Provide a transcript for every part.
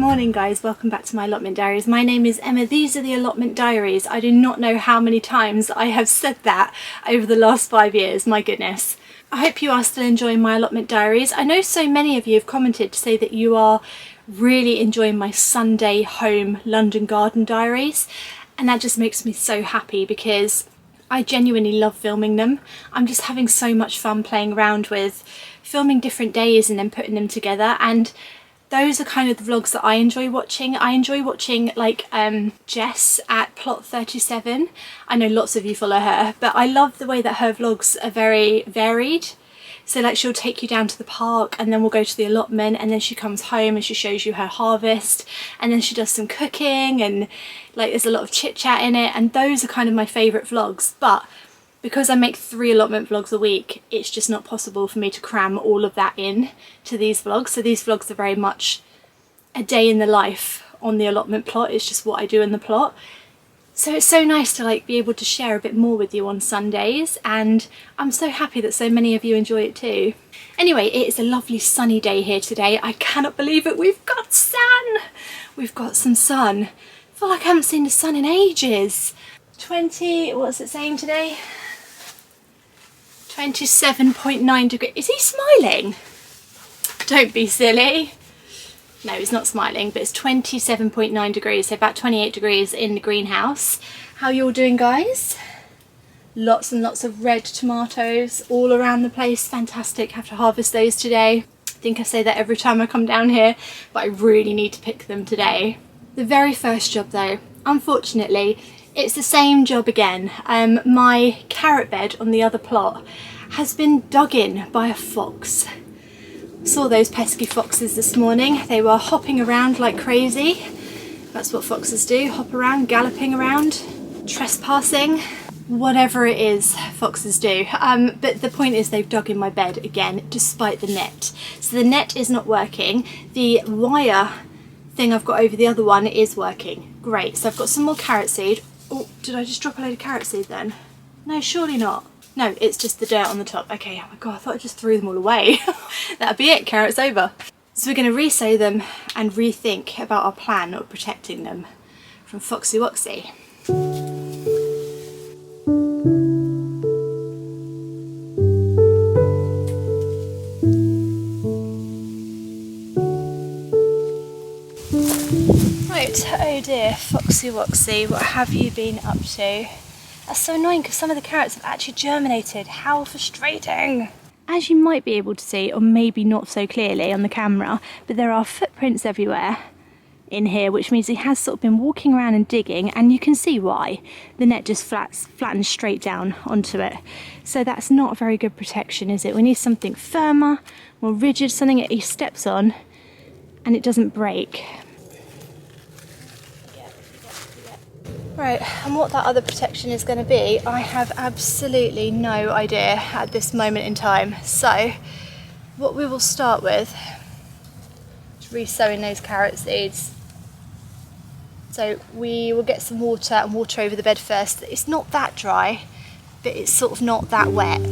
morning guys, welcome back to my Allotment Diaries. My name is Emma, these are the Allotment Diaries. I do not know how many times I have said that over the last 5 years, my goodness. I hope you are still enjoying my Allotment Diaries. I know so many of you have commented to say that you are really enjoying my Sunday home London garden diaries, and that just makes me so happy because I genuinely love filming them. I'm just having so much fun playing around with filming different days and then putting them together, and those are kind of the vlogs that I enjoy watching. I enjoy watching like Jess at Plot 37. I know lots of you follow her, but I love the way that her vlogs are very varied. So like she'll take you down to the park and then we'll go to the allotment, and then she comes home and she shows you her harvest, and then she does some cooking, and like there's a lot of chit chat in it, and those are kind of my favourite vlogs. But because I make 3 allotment vlogs a week, it's just not possible for me to cram all of that in to these vlogs. So these vlogs are very much a day in the life on the allotment plot. It's just what I do in the plot. So it's so nice to like be able to share a bit more with you on Sundays, and I'm so happy that so many of you enjoy it too. Anyway, it is a lovely sunny day here today. I cannot believe it. We've got sun. We've got some sun. I feel like I haven't seen the sun in ages. What's it saying today? 27.9 degrees. Is he smiling? Don't be silly. No, he's not smiling, but it's 27.9 degrees, so about 28 degrees in the greenhouse. How you all doing, guys? Lots and lots of red tomatoes all around the place. Fantastic. Have to harvest those today. I think I say that every time I come down here, but I really need to pick them today. The very first job though, unfortunately, it's the same job again. My carrot bed on the other plot has been dug in by a fox. Saw those pesky foxes this morning. They were hopping around like crazy. That's what foxes do, hop around, galloping around, trespassing, whatever it is foxes do. But the point is they've dug in my bed again, despite the net. So the net is not working. The wire thing I've got over the other one is working. Great, so I've got some more carrot seed. Oh, did I just drop a load of carrot seed then? No, surely not. No, it's just the dirt on the top. Okay, oh my god, I thought I just threw them all away. That'd be it, carrots over. So we're going to re-sow them and rethink about our plan of protecting them from Foxy Woxy. Right, oh dear, Foxy Woxy, what have you been up to? That's so annoying because some of the carrots have actually germinated. How frustrating! As you might be able to see, or maybe not so clearly on the camera, but there are footprints everywhere in here, which means he has sort of been walking around and digging, and you can see why. The net just flattens straight down onto it. So that's not a very good protection, is it? We need something firmer, more rigid, something that he steps on and it doesn't break. Right, and what that other protection is going to be, I have absolutely no idea at this moment in time. So, what we will start with is re-sowing those carrot seeds. So we will get some water and water over the bed first. It's not that dry, but it's sort of not that wet.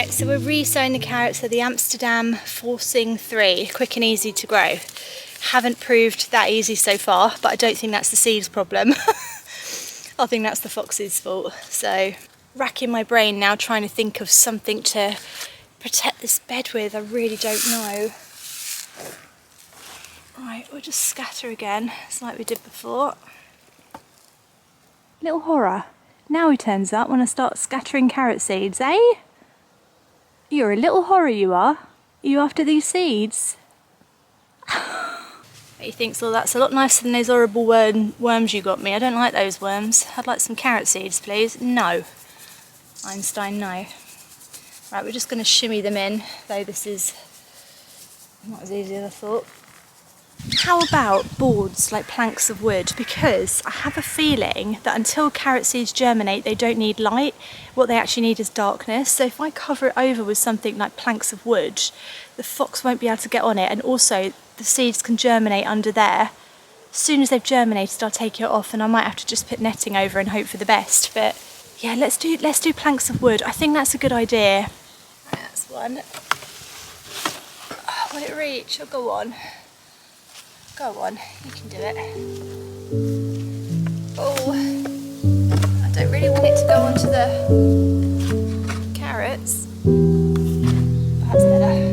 So we're re-sowing the carrots, so the Amsterdam Forcing 3, quick and easy to grow. Haven't proved that easy so far, but I don't think that's the seeds problem. I think that's the fox's fault. So racking my brain now trying to think of something to protect this bed with. I really don't know. Right, we'll just scatter again, it's like we did before. Little horror. Now he turns up when I start scattering carrot seeds, eh? You're a little horror, you are. Are you after these seeds? He thinks, well, that's a lot nicer than those horrible worms you got me. I don't like those worms. I'd like some carrot seeds, please. No. Einstein, no. Right, we're just going to shimmy them in, though this is not as easy as I thought. How about boards, like planks of wood? Because I have a feeling that until carrot seeds germinate, they don't need light. What they actually need is darkness. So if I cover it over with something like planks of wood, the fox won't be able to get on it, and also the seeds can germinate under there. As soon as they've germinated, I'll take it off, and I might have to just put netting over and hope for the best. But yeah, let's do planks of wood. I think that's a good idea. Right, that's one. Oh, will it reach? Oh, go on. Go on, you can do it. Oh, I don't really want it to go onto the carrots. Oh, that's better.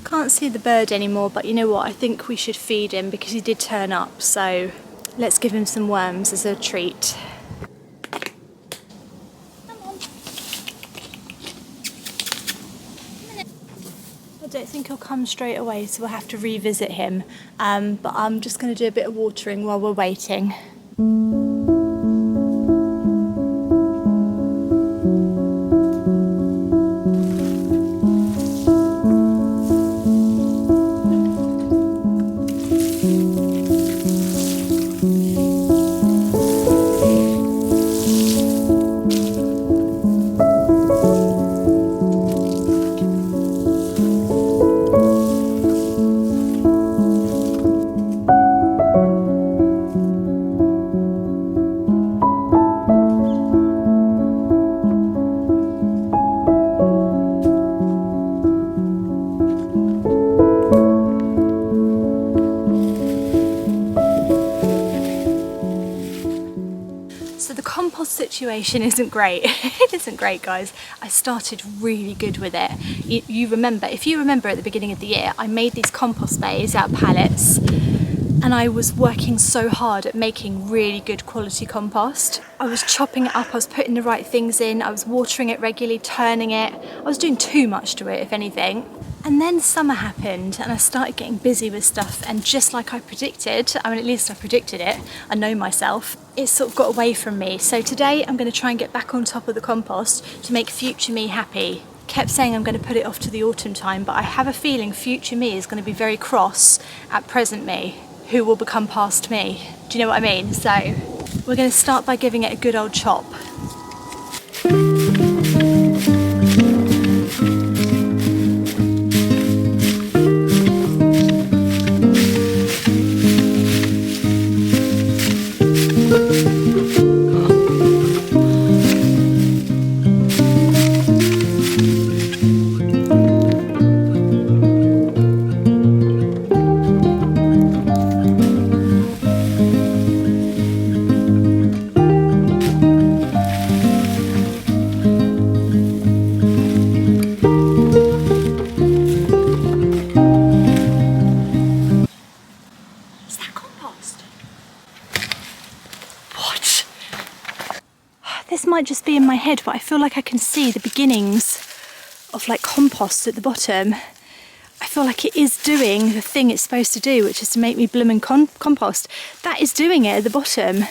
Can't see the bird anymore, but you know what, I think we should feed him because he did turn up, so let's give him some worms as a treat. Come on. I don't think he'll come straight away, so we'll have to revisit him, but I'm just going to do a bit of watering while we're waiting. So the compost situation isn't great. It isn't great, guys. I started really good with it. If you remember at the beginning of the year, I made these compost bays out of pallets, and I was working so hard at making really good quality compost. I was chopping it up, I was putting the right things in, I was watering it regularly, turning it. I was doing too much to it, if anything. And then summer happened and I started getting busy with stuff, and just like I predicted, I mean, at least I predicted it, I know myself, it sort of got away from me. So today I'm going to try and get back on top of the compost to make future me happy. Kept saying I'm going to put it off to the autumn time, but I have a feeling future me is going to be very cross at present me, who will become past me. Do you know what I mean? So we're going to start by giving it a good old chop. This might just be in my head, but I feel like I can see the beginnings of like compost at the bottom. I feel like it is doing the thing it's supposed to do, which is to make me bloomin' compost. That is doing it at the bottom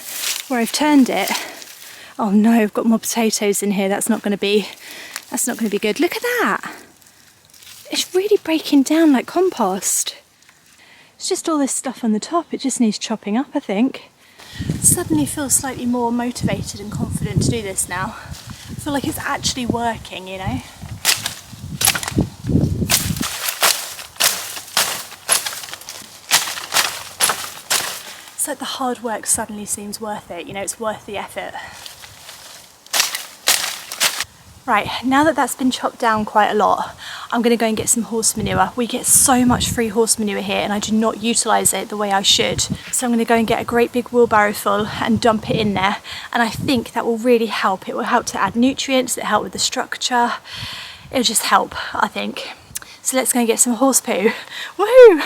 where I've turned it. Oh no, I've got more potatoes in here. That's not going to be good. Look at that. It's really breaking down like compost. It's just all this stuff on the top. It just needs chopping up, I think. Suddenly feel slightly more motivated and confident to do this now. I feel like it's actually working, you know. It's like the hard work suddenly seems worth it, you know, it's worth the effort. Right, now that that's been chopped down quite a lot, I'm going to go and get some horse manure. We get so much free horse manure here and I do not utilise it the way I should. So I'm going to go and get a great big wheelbarrow full and dump it in there. And I think that will really help. It will help to add nutrients, it'll help with the structure. It'll just help, I think. So let's go and get some horse poo. Woohoo!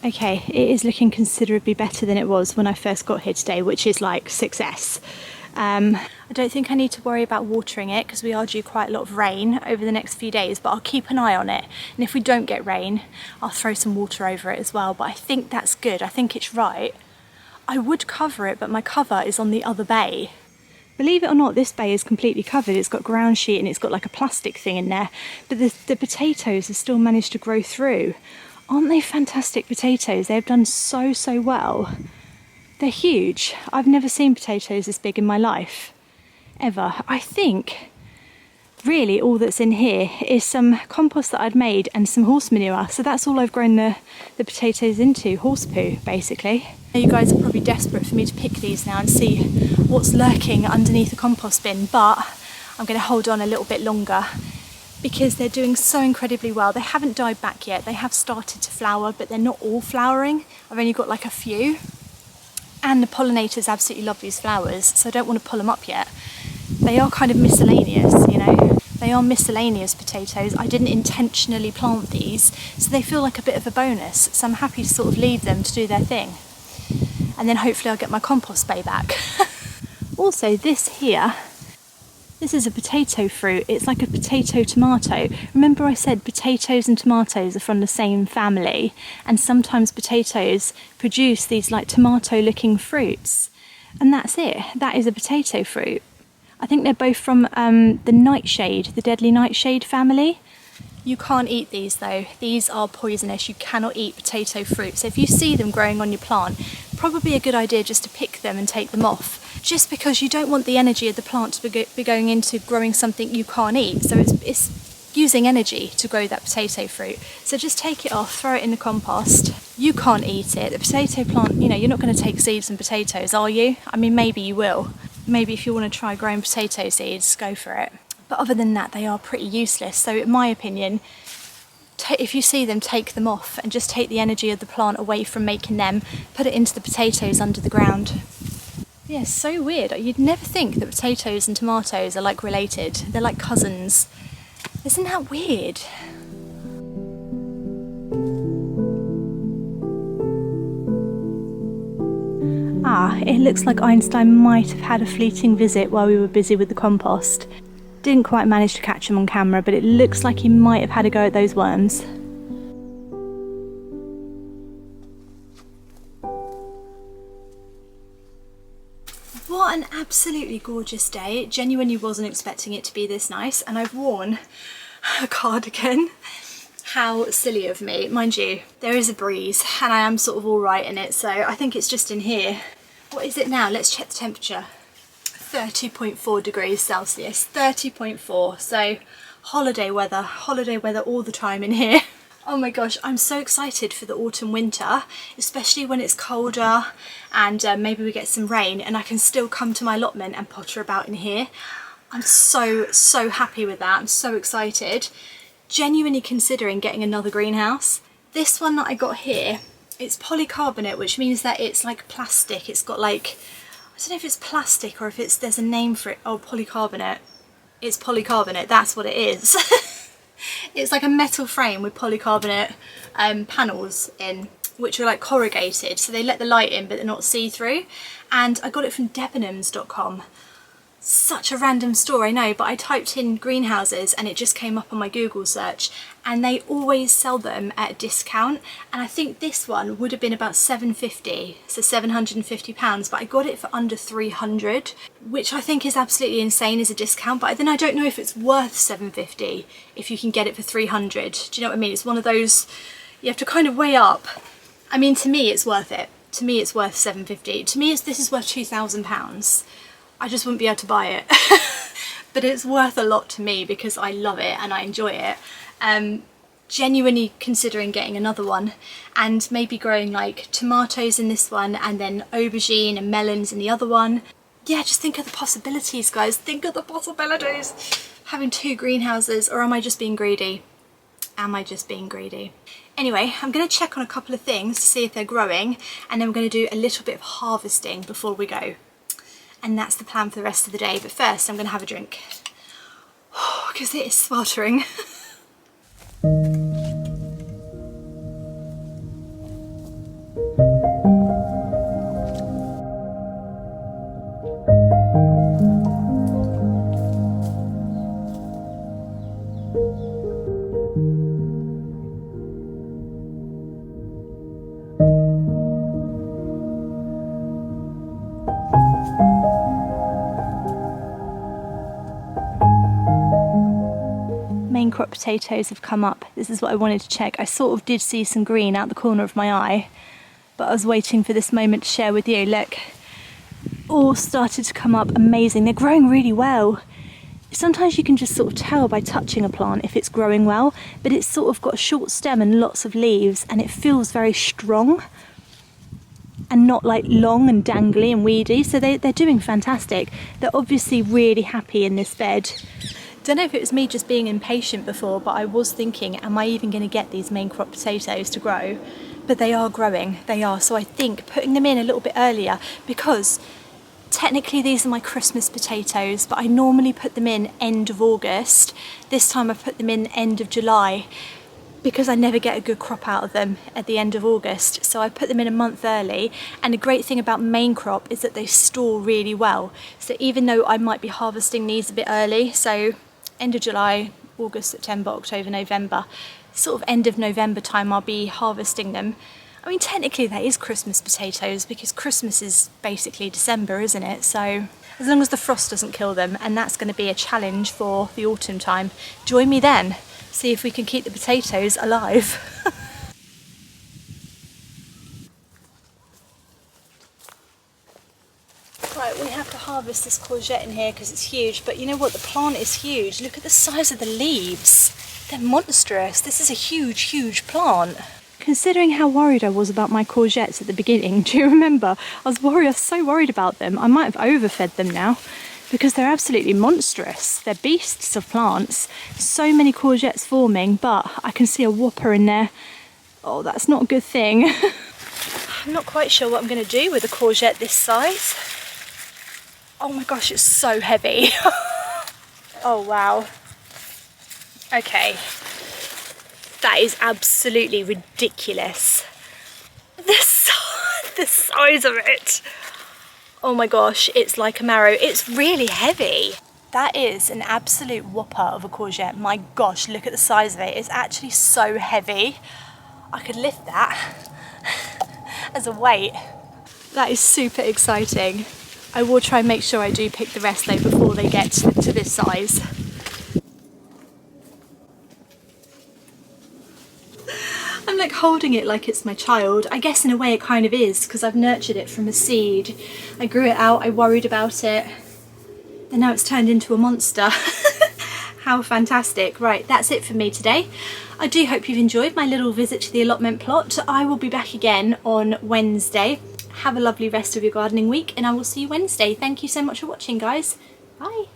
Okay, it is looking considerably better than it was when I first got here today, which is like success. I don't think I need to worry about watering it because we are due quite a lot of rain over the next few days, but I'll keep an eye on it. And if we don't get rain, I'll throw some water over it as well. But I think that's good. I think it's right. I would cover it, but my cover is on the other bay. Believe it or not, this bay is completely covered. It's got ground sheet and it's got like a plastic thing in there. But the potatoes have still managed to grow through. Aren't they fantastic potatoes? They've done so well. They're huge. I've never seen potatoes this big in my life, ever. I think really all that's in here is some compost that I'd made and some horse manure. So that's all I've grown the potatoes into, horse poo, basically. You guys are probably desperate for me to pick these now and see what's lurking underneath the compost bin, but I'm going to hold on a little bit longer because they're doing so incredibly well. They haven't died back yet. They have started to flower, but they're not all flowering. I've only got like a few. And the pollinators absolutely love these flowers, so I don't want to pull them up yet. They are kind of miscellaneous, you know. They are miscellaneous potatoes. I didn't intentionally plant these, so they feel like a bit of a bonus. So I'm happy to sort of leave them to do their thing. And then hopefully I'll get my compost bay back. Also, this here, this is a potato fruit. It's like a potato tomato. Remember I said potatoes and tomatoes are from the same family, and sometimes potatoes produce these like tomato looking fruits, and that's it. That is a potato fruit. I think they're both from the nightshade, the deadly nightshade family. You can't eat these though. These are poisonous. You cannot eat potato fruit. So if you see them growing on your plant, probably a good idea just to pick them and take them off, just because you don't want the energy of the plant to be going into growing something you can't eat. So it's using energy to grow that potato fruit. So just take it off, throw it in the compost. You can't eat it. The potato plant, you know, you're not going to take seeds and potatoes, are you? I mean, maybe you will. Maybe if you want to try growing potato seeds, go for it. But other than that, they are pretty useless. So in my opinion, if you see them, take them off and just take the energy of the plant away from making them, put it into the potatoes under the ground. Yeah, so weird. You'd never think that potatoes and tomatoes are like related. They're like cousins. Isn't that weird? Ah, it looks like Einstein might have had a fleeting visit while we were busy with the compost. Didn't quite manage to catch him on camera, but it looks like he might have had a go at those worms. What an absolutely gorgeous day. Genuinely wasn't expecting it to be this nice, and I've worn a cardigan. How silly of me. Mind you, there is a breeze and I am sort of all right in it, so I think it's just in here. What is it now? Let's check the temperature. 30.4 degrees Celsius, 30.4, so holiday weather all the time in here. Oh my gosh, I'm so excited for the autumn winter, especially when it's colder and maybe we get some rain and I can still come to my allotment and potter about in here. I'm so happy with that. I'm so excited. Genuinely considering getting another greenhouse. This one that I got here, it's polycarbonate, which means that it's like plastic. It's got like, I don't know if it's plastic or if there's a name for it. Oh, polycarbonate. It's polycarbonate, that's what it is. It's like a metal frame with polycarbonate panels in, which are like corrugated, so they let the light in but they're not see-through. And I got it from debenhams.com. Such a random store, I know, but I typed in greenhouses and it just came up on my Google search, and they always sell them at a discount, and I think this one would have been about £750, so £750, but I got it for under 300, which I think is absolutely insane as a discount. But then I don't know if it's worth £750 if you can get it for 300. Do you know what I mean? It's one of those, you have to kind of weigh up. I mean, to me it's worth it. To me it's worth £750. To me this is worth £2,000. I just wouldn't be able to buy it. But it's worth a lot to me because I love it and I enjoy it. Genuinely considering getting another one and maybe growing like tomatoes in this one and then aubergine and melons in the other one. Yeah, just think of the possibilities, guys. Think of the possibilities. Having two greenhouses, or am I just being greedy? Am I just being greedy? Anyway, I'm going to check on a couple of things to see if they're growing, and then we're going to do a little bit of harvesting before we go. And that's the plan for the rest of the day. But first I'm going to have a drink because it is sweltering. Main crop potatoes have come up. This is what I wanted to check. I sort of did see some green out the corner of my eye, but I was waiting for this moment to share with you. Look, all started to come up. Amazing. They're growing really well. Sometimes you can just sort of tell by touching a plant if it's growing well, but it's sort of got a short stem and lots of leaves, and it feels very strong and not like long and dangly and weedy. So they're doing fantastic. They're obviously really happy in this bed. Don't know if it was me just being impatient before, but I was thinking, am I even going to get these main crop potatoes to grow? But they are growing, they are. So I think putting them in a little bit earlier, because technically these are my Christmas potatoes, but I normally put them in end of August. This time I put them in end of July because I never get a good crop out of them at the end of August. So I put them in a month early, and the great thing about main crop is that they store really well. So even though I might be harvesting these a bit early, so end of July, August, September, October, November, sort of end of November time I'll be harvesting them. I mean, technically that is Christmas potatoes because Christmas is basically December, isn't it? So as long as the frost doesn't kill them, and that's going to be a challenge for the autumn time. Join me then, see if we can keep the potatoes alive. Right, we have to harvest this courgette in here because it's huge, but you know what, the plant is huge. Look at the size of the leaves. They're monstrous. This is a huge, huge plant. Considering how worried I was about my courgettes at the beginning, do you remember? I was so worried about them. I might have overfed them now because they're absolutely monstrous. They're beasts of plants. So many courgettes forming, but I can see a whopper in there. Oh, that's not a good thing. I'm not quite sure what I'm going to do with a courgette this size. Oh my gosh, it's so heavy. Oh wow. Okay. That is absolutely ridiculous. The size of it. Oh my gosh, it's like a marrow. It's really heavy. That is an absolute whopper of a courgette. My gosh, look at the size of it. It's actually so heavy. I could lift that as a weight. That is super exciting. I will try and make sure I do pick the rest though before they get to this size. I'm like holding it like it's my child. I guess in a way it kind of is, because I've nurtured it from a seed. I grew it out, I worried about it, and now it's turned into a monster. How fantastic. Right, that's it for me today. I do hope you've enjoyed my little visit to the allotment plot. I will be back again on Wednesday. Have a lovely rest of your gardening week, and I will see you Wednesday. Thank you so much for watching, guys. Bye.